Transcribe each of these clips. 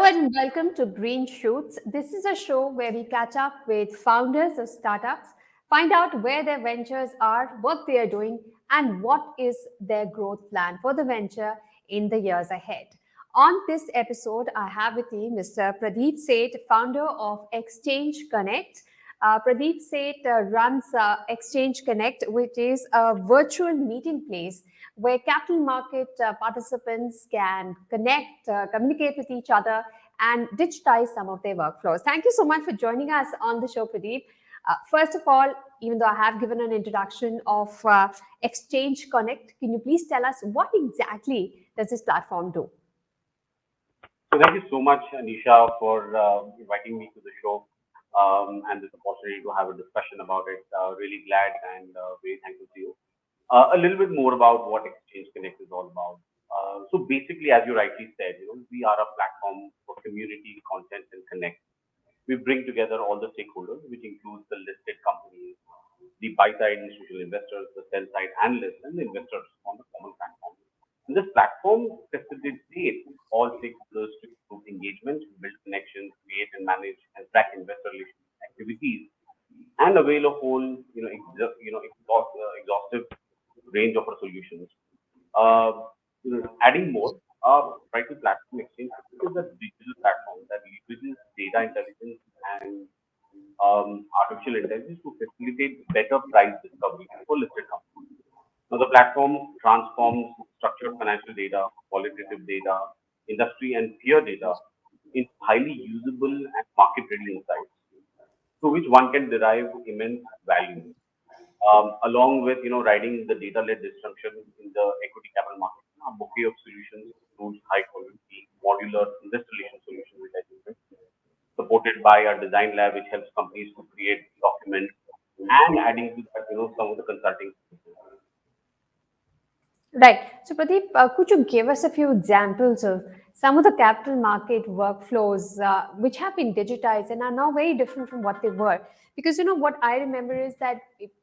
and welcome to Green Shoots. This is a show where we catch up with founders of startups, find out where their ventures are, what they are doing, and what is their growth plan for the venture in the years ahead. On this episode, I have with me Mr. Pradip Seth, founder of ExchangeConnect. Pradip Seth runs ExchangeConnect, which is a virtual meeting place where capital market participants can connect, communicate with each other, and digitize some of their workflows. Thank you so much for joining us on the show, Pradeep. First of all, even though I have given an introduction of ExchangeConnect, can you please tell us what exactly does this platform do? So thank you so much, Anisha, for inviting me to the show and this opportunity to have a discussion about it. Really glad and very thankful to you. A little bit more about what Exchange Connect is all about. So basically, as you rightly said, we are a platform for community content and connect. We bring together all the stakeholders, which includes the listed companies, the buy-side institutional investors, the sell-side analysts, and the investors on the common platform. And this platform facilitates all stakeholders to improve engagement, build connections, create and manage and track investor relations activities, and avail a whole, exhaustive range of our solutions. Adding more, Brighton Platform Exchange is a digital platform that leverages data intelligence and artificial intelligence to facilitate better price discovery for listed companies. Now, the platform transforms structured financial data, qualitative data, industry and peer data into highly usable and market-ready insights, through which one can derive immense value. Along with riding the data-led disruption in the equity capital market, a bouquet of solutions includes high-quality modular investor relation solutions, which I think supported by our design lab, which helps companies to create documents and adding to that, some of the consulting. Right. So, Pradeep, could you give us a few examples of some of the capital market workflows which have been digitized and are now very different from what they were? Because, what I remember is that,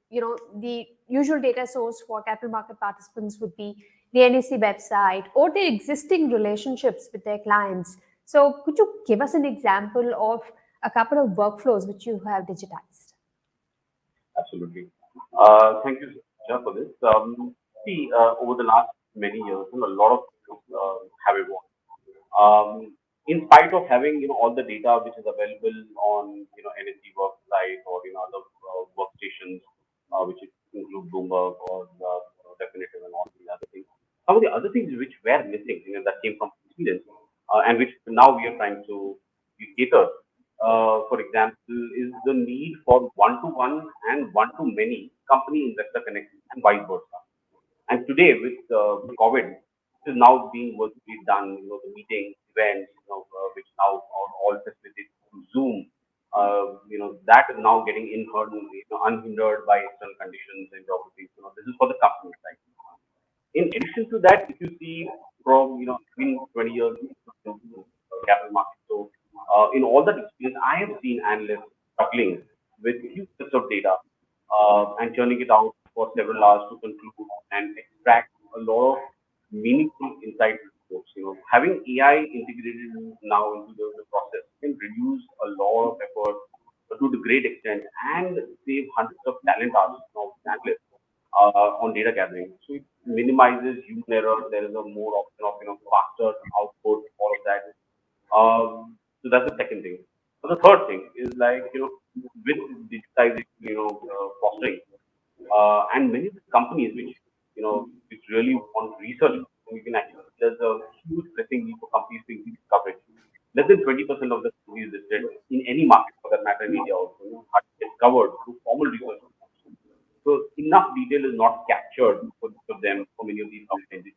the usual data source for capital market participants would be the NSE website or their existing relationships with their clients. So, could you give us an example of a couple of workflows which you have digitized? Absolutely. Thank you, Sir, for this. Over the last many years, a lot of things have evolved. In spite of having all the data which is available on NSE website or other workstations, which include Bloomberg or Definitive and all the other things. Some of the other things which were missing, that came from experience, and which now we are trying to cater. For example, is the need for one-to-one and one-to-many company investor connections and vice versa. And today, with COVID, this is now being virtually done. The meeting events, which now are all facilitated through Zoom. That is now getting unhindered by external conditions and geographies. This is for the company side. In addition to that, if you see from between 20 years capital market, so in all that experience, I have seen analysts struggling with huge sets of data and churning it out for several hours to conclude and extract a lot of meaningful insight reports. Having AI integrated now into the process can reduce a lot of effort to the great extent and save hundreds of talent hours of analysts on data gathering. So it minimizes human error. There is a more option of faster output, all of that. So that's the second thing. So the third thing is with digitization, fostering, and many of the companies which really want research, you can actually there's a huge pressing need for companies to increase coverage. Less than 20% of the companies listed in any market, for that matter, in India also, are covered through formal research. So enough detail is not captured for them for many of these companies.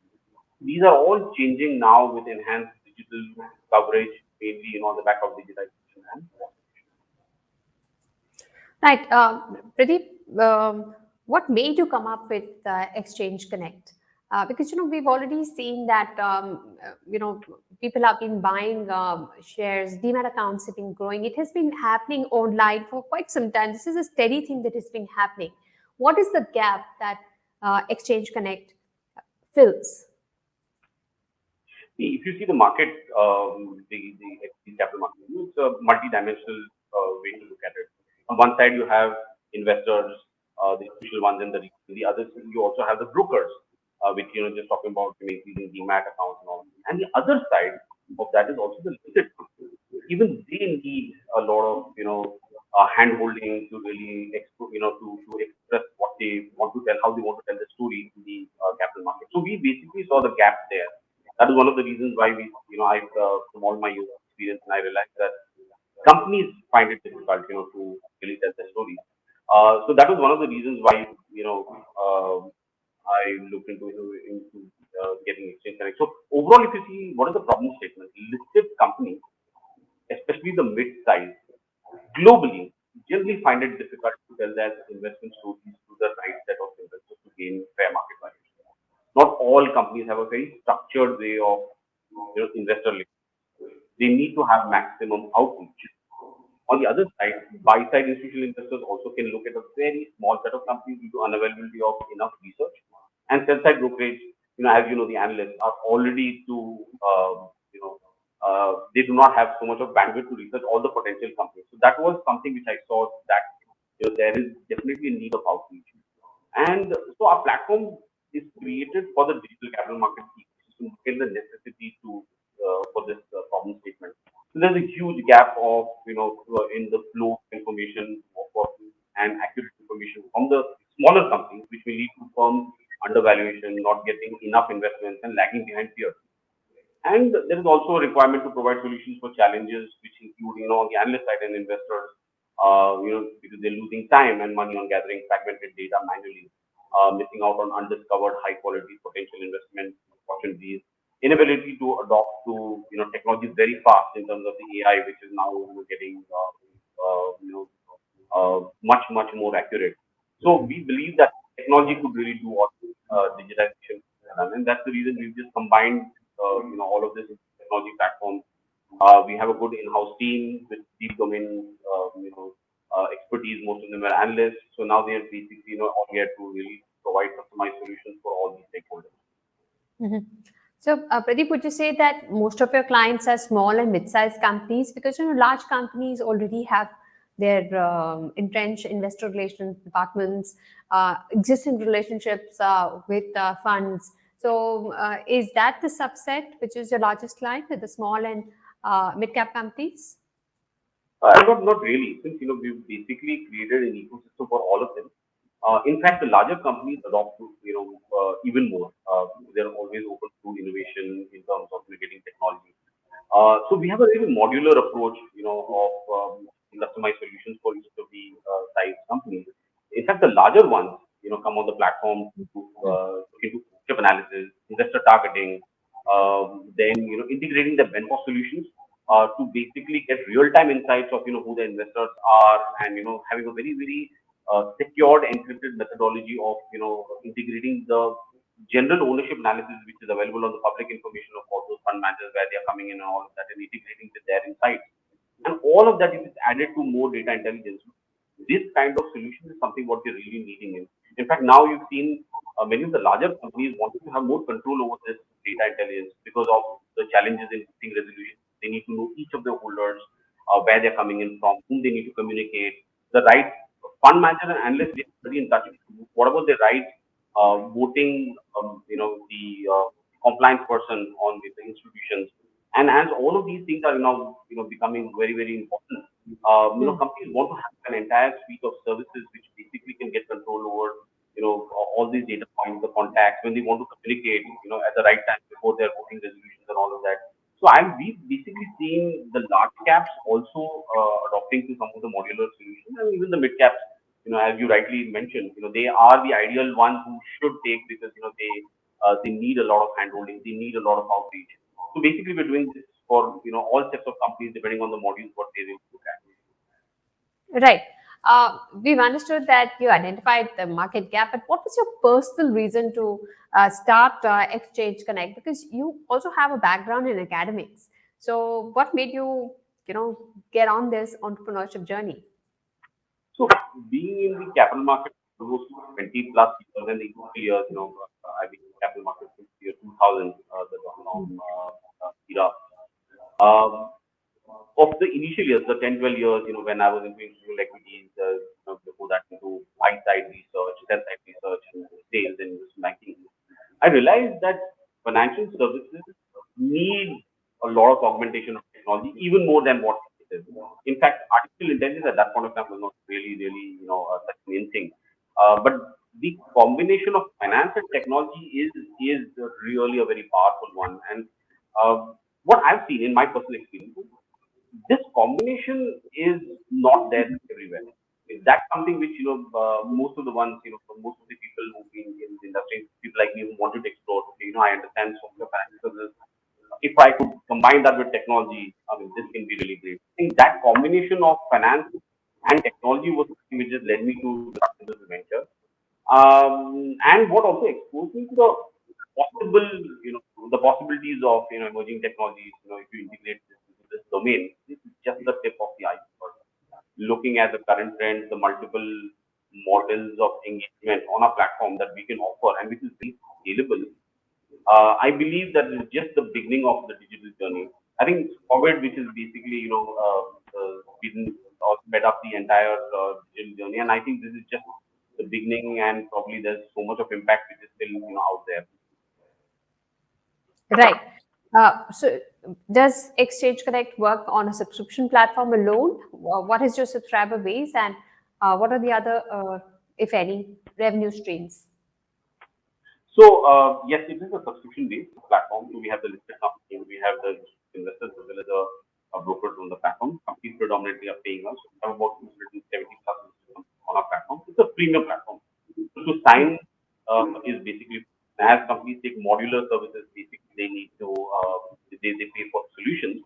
These are all changing now with enhanced digital coverage, mainly on the back of digitization and Right. Pradeep, what made you come up with ExchangeConnect? Because we've already seen that people have been buying shares, demat accounts have been growing. It has been happening online for quite some time. This is a steady thing that has been happening. What is the gap that ExchangeConnect fills? See, if you see the market, the equity capital market, it's a multi-dimensional way to look at it. On one side, you have investors, the institutional ones, and the other, you also have the brokers, which just talking about increasing demat accounts and all. And the other side of that is also the listed companies. Even they need a lot of hand holding to really to express what they want to tell, how they want to tell the story in the capital market. So we basically saw the gap there. That is one of the reasons why I, from all my years of experience, and I realized that companies find it difficult, to really tell their stories. So that was one of the reasons why, I looked into getting Exchange Connect. So overall, if you see, what is the problem statement? Listed companies, especially the mid-size, globally, generally find it difficult to tell their investment stories to the right set of investors to gain fair market valuation. Not all companies have a very structured way of investor relations. They need to have maximum outreach. On the other side, buy-side institutional investors also can look at a very small set of companies due to unavailability of enough research. And sell-side brokerage, as you know, the analysts are already they do not have so much of bandwidth to research all the potential companies. So that was something which I saw that there is definitely a need of outreach. And so our platform is created for the digital capital market ecosystem to fill the necessity for this problem statement. So there's a huge gap of in the flow of information and accurate information from the smaller companies, which will lead to firms undervaluation, not getting enough investments, and lagging behind peers. And there is also a requirement to provide solutions for challenges, which include, on the analyst side and investors, because they're losing time and money on gathering fragmented data manually, missing out on undiscovered high quality potential investment opportunities, inability to adopt to, technology very fast in terms of the AI, which is now getting, much more accurate. So we believe that technology could really do all digitization, and that's the reason we've just combined, all of this into technology platforms. We have a good in-house team with deep domain, expertise. Most of them are analysts, so now they are basically, all here to really provide customized solutions for all these stakeholders. Mhm. So, Pradeep, would you say that most of your clients are small and mid-sized companies? Because large companies already have their entrenched investor relations departments, existing relationships with funds. So, is that the subset which is your largest client, the small and mid-cap companies? Not really, since we've basically created an ecosystem for all of them. In fact, the larger companies adopt to even more. They're always open to innovation in terms of getting technology. So we have a very modular approach, of customized solutions for each of the size companies. In fact, the larger ones, come on the platform to look into chip analysis, investor targeting, then integrating the vendor solutions to basically get real-time insights of who the investors are, and having a very secured encrypted methodology of integrating the general ownership analysis which is available on the public information of all those fund managers, where they are coming in and all of that, and integrating with their insights. And all of that, if it's added to more data intelligence, this kind of solution is something what we're really needing in. In fact, now you've seen many of the larger companies wanting to have more control over this data intelligence because of the challenges in getting resolution. They need to know each of the holders, where they're coming in from, whom they need to communicate, the right fund manager and analyst, they are already in touch with what about the right voting, the compliance person on with the institutions. And as all of these things are now, becoming very important, Hmm. companies want to have an entire suite of services which basically can get control over, all these data points, the contacts, when they want to communicate, at the right time before their voting resolutions and all of that. So we basically seeing the large caps also adopting to some of the modular solutions, and even the mid caps, as you rightly mentioned, they are the ideal ones who should take, because they need a lot of handholding, they need a lot of outreach. So basically, we're doing this for all sets of companies depending on the modules what they will look at. Right. We've understood that you identified the market gap, but what was your personal reason to start Exchange Connect? Because you also have a background in academics. So, what made you, get on this entrepreneurship journey? So being in the capital market almost 20 plus years, and the initial years, I've been in capital market since year 2000, the dot-com. era. Um, of the initial years, the 10, 12 years, when I was into institutional equities, before that into buy-side research, sell-side research, and sales and investment banking, I realized that financial services need a lot of augmentation of technology, even more than what it is. In fact, artificial intelligence at that point of time was not really, such an in thing. But the combination of finance and technology is really a very powerful one. And what I've seen in my personal experience, this combination is not there everywhere. That's something which most of the ones most of the people who've been in the industry, people like me who wanted to explore. Okay, I understand so much of financial services. If I could combine that with technology, I mean, this can be really great. I think that combination of finance and technology was something which just led me to start this venture. And what also exposed me to the possible, the possibilities of emerging technologies. If you integrate this into this domain, this is just the tip of the iceberg. Looking at the current trends, the multiple models of engagement on a platform that we can offer, and which is very scalable. I believe that is just the beginning of the digital journey. I think COVID, which is basically speeding or sped up the entire digital journey, and I think this is just the beginning, and probably there's so much of impact which is still out there. Right. So, does Exchange Connect work on a subscription platform alone? What is your subscriber base, and what are the other, if any, revenue streams? So yes, it is a subscription-based platform. So we have the listed company, we have the investors as well as brokers on the platform. Companies predominantly are paying us. We have about 270 plus on our platform. It's a premium platform. So to sign is basically as companies take modular services, basically they need to they pay for solutions.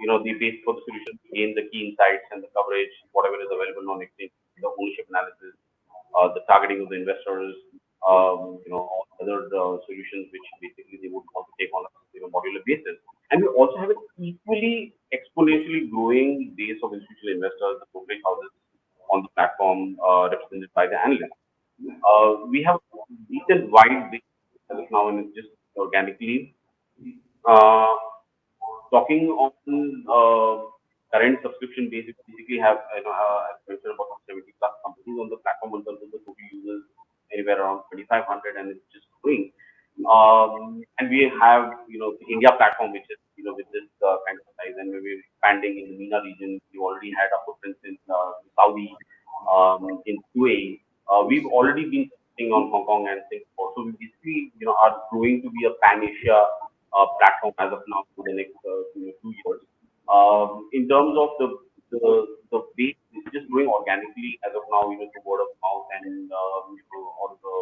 They pay for the solutions to gain the key insights and the coverage, whatever is available on exchange, the ownership analysis, the targeting of the investors, all other solutions which basically they would want to take on a modular basis. And we also have an equally exponentially growing base of institutional investors, the brokerage houses on the platform represented by the analysts. We have decent wide base as of now, and it's just organically. Uh, Talking on current subscription base, we basically have, as mentioned, about 70 plus companies on the platform in terms of the total users, anywhere around 2,500, and it's just growing. And we have, the India platform, which is, with this kind of size, and we're expanding in the MENA region. We already had a footprint in Saudi, in UAE. We've already been focusing on Hong Kong and Singapore. So we basically, are growing to be a pan-Asia platform as of now for the next 2 years. In terms of the base, it's just growing organically as of now, through word of mouth and all the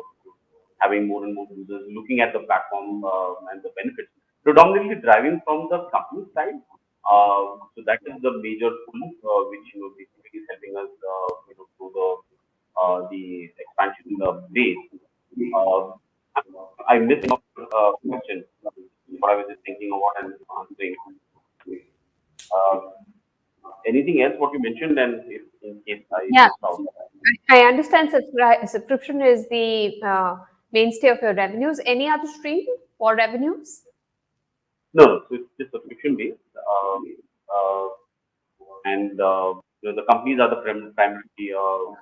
having more and more users looking at the platform and the benefits, predominantly driving from the company side. So that is the major pull, which basically is helping us, through the expansion in the base. Uh, I missed your question. What I was just thinking of what I'm answering. Uh, Anything else what you mentioned, and if in case I Yeah, missed out. I understand subscription is the mainstay of your revenues. Any other stream for revenues? No, no. So it's just subscription based, uh, and the companies are the primary, the All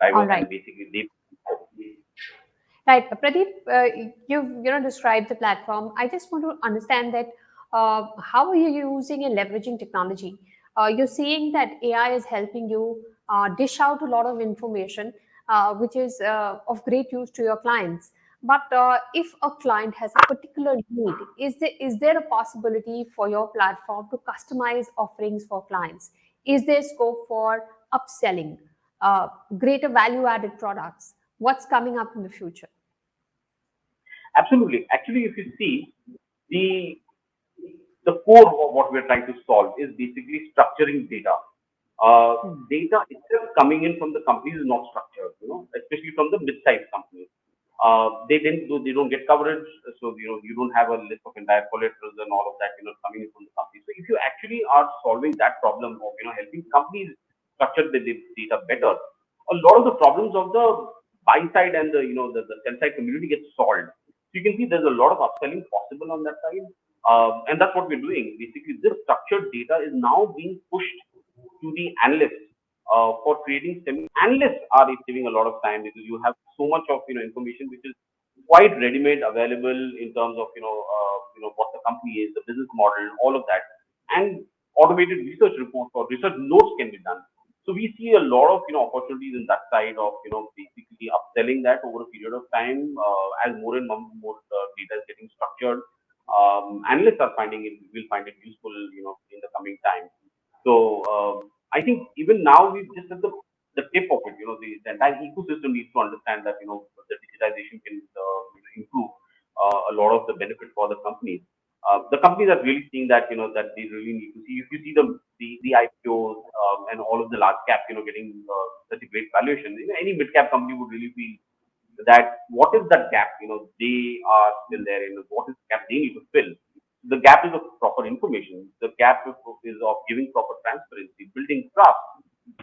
drivers, right. and basically they. Right, Pradeep, you've described the platform. I just want to understand that how are you using and leveraging technology? You're seeing that AI is helping you dish out a lot of information, which is of great use to your clients. But if a client has a particular need, is there a possibility for your platform to customize offerings for clients? Is there scope for upselling, greater value-added products? What's coming up in the future? Absolutely. Actually, if you see the the core of what we're trying to solve is basically structuring data. Data itself coming in from the companies is not structured, especially from the mid-sized companies. They don't get coverage, so you don't have a list of entire collaterals and all of that, coming in from the companies. So if you actually are solving that problem of helping companies structure the data better, a lot of the problems of the buy side and the the sell side community gets solved. So you can see there's a lot of upselling possible on that side. And that's what we're doing. Basically, this structured data is now being pushed to the analysts for creating analysts are saving a lot of time because you have so much of information which is quite ready-made available in terms of what the company is, the business model, all of that, and automated research reports or research notes can be done. So we see a lot of opportunities in that side of basically upselling that over a period of time as more and more data is getting structured. Analysts are finding it will find it useful in the coming time. So I think even now we've just at the tip of it. The entire ecosystem needs to understand that the digitization can improve a lot of the benefit for the companies. The companies are really seeing that that they really need to see. If you see the IPOs and all of the large cap getting such a great valuation, any mid cap company would really feel that what is that gap? They are still there, and what is the gap they need to fill? The gap is of proper information. The gap is of giving proper transparency, building trust,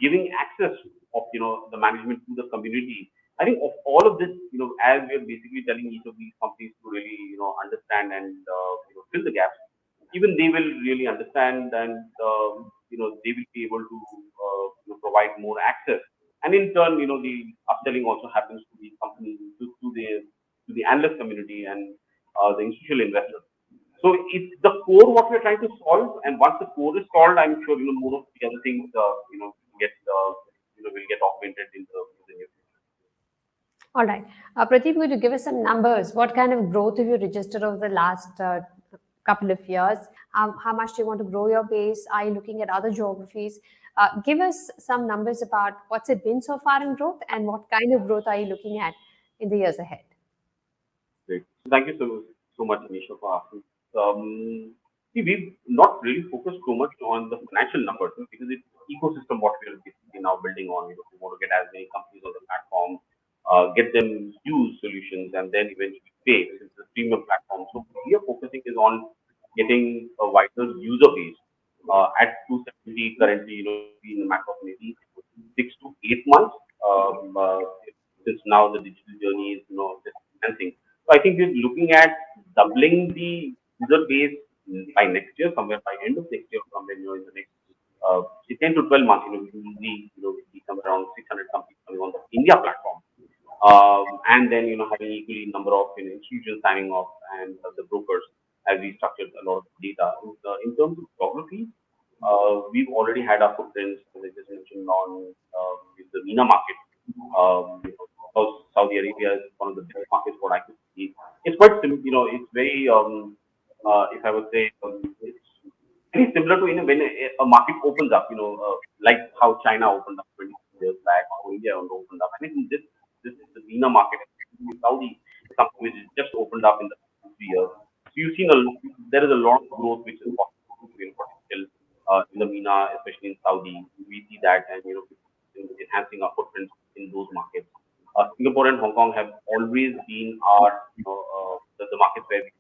giving access of the management to the community. I think of all of this, as we are basically telling each of these companies to really understand and fill the gaps, even they will really understand and they will be able to provide more access. And in turn, the upselling also happens to the companies, to the analyst community and the institutional investors. So it's the core what we're trying to solve, and once the core is solved, I'm sure more of the other things get will get augmented in the near future. All right. Pradeep, would you give us some numbers? What kind of growth have you registered over the last couple of years? How much do you want to grow your base? Are you looking at other geographies? Give us some numbers about what's it been so far in growth and what kind of growth are you looking at in the years ahead? Great. Thank you so much, Anisha, for asking. See, we've not really focused too much on the financial numbers because it's ecosystem what we're basically now building on. We want to get as many companies on the platform, get them use solutions, and then eventually pay. This is a premium platform. So what we are focusing is on getting a wider user base. At 270 currently, in the matter of maybe 6 to 8 months. Since now the digital journey is just enhancing. So I think we're looking at doubling the user base by next year, somewhere by end of next year, somewhere in the next say 10 to 12 months. We will be we'll be somewhere around 600 companies coming on the India platform, and then having equally number of institutions signing off and the brokers as we structured a lot of data. In terms of geography, we've already had our footprints, as I just mentioned, on the MENA market. Saudi Arabia is one of the biggest markets what I could see. It's quite it's very if I would say it's very similar to when a market opens up. Like how China opened up 20 years back, or India opened up. I think this is the MENA market. Saudi is something which is just opened up in the 3 years. So you've seen there is a lot of growth which is possible potential in the MENA, especially in Saudi. We see that, and enhancing our footprint in those markets. Singapore and Hong Kong have always been our the markets where we've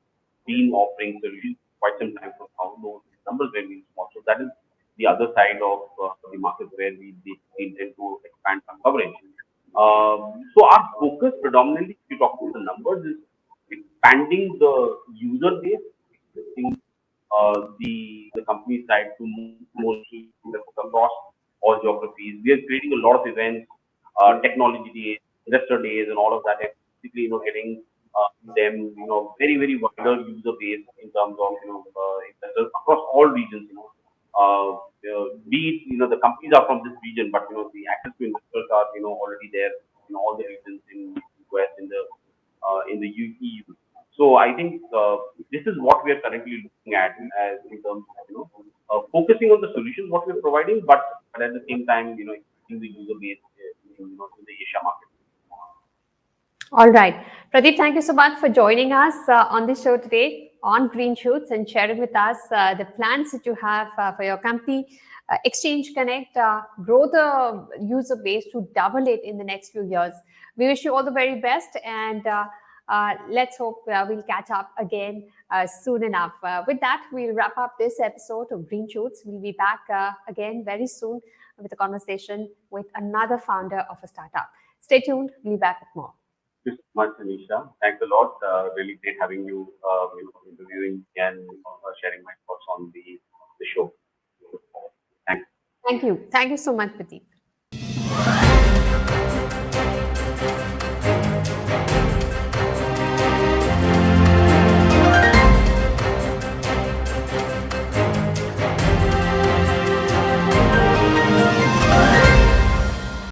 been offering solutions quite some time from now. Those numbers were being small. So that is the other side of the market where we intend to expand our coverage. So our focus predominantly, if you talk about the numbers, is expanding the user base, existing the company side to more across all geographies. We are creating a lot of events, technology days, investor days, and all of that. And basically, getting them, very very wider user base in terms of investors across all regions. Be it the companies are from this region, but the access to investors are already there in all the regions in the US, in the EU. So I think this is what we are currently looking at as in terms of focusing on the solutions what we're providing, but at the same time increasing the user base in the Asia market. All right. Pradeep, thank you so much for joining us on this show today on Green Shoots and sharing with us the plans that you have for your company. ExchangeConnect, grow the user base to double it in the next few years. We wish you all the very best, and let's hope we'll catch up again soon enough. With that, we'll wrap up this episode of Green Shoots. We'll be back again very soon with a conversation with another founder of a startup. Stay tuned. We'll be back with more. you so much, Anisha. Thanks a lot. Really great having you, interviewing and sharing my thoughts on the show. Thanks. Thank you. Thank you so much, Pradeep.